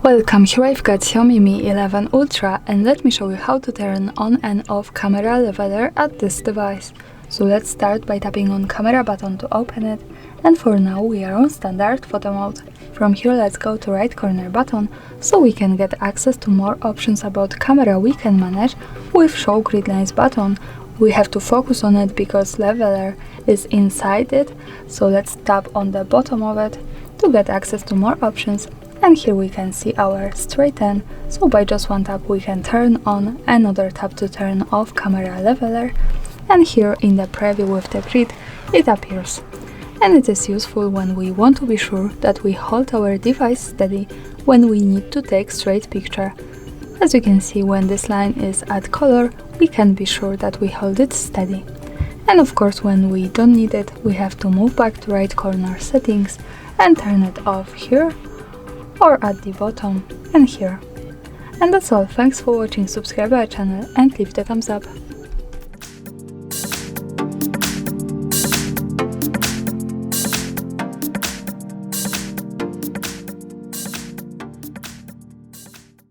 Welcome, here I've got Xiaomi Mi 11 Ultra and let me show you how to turn on and off camera leveler at this device. So let's start by tapping on camera button to open it, and for now we are on standard photo mode. From here let's go to right corner button so we can get access to more options about camera we can manage with show grid lines button. We have to focus on it because leveler is inside it, so let's tap on the bottom of it to get access to more options. And here we can see our straighten, so by just one tap we can turn on, another tap to turn off camera leveler, and here in the preview with the grid it appears. And it is useful when we want to be sure that we hold our device steady when we need to take straight picture. As you can see, when this line is at color, we can be sure that we hold it steady. And of course when we don't need it, we have to move back to right corner settings and turn it off here, or at the bottom and here. And that's all, thanks for watching, subscribe our channel and leave the thumbs up.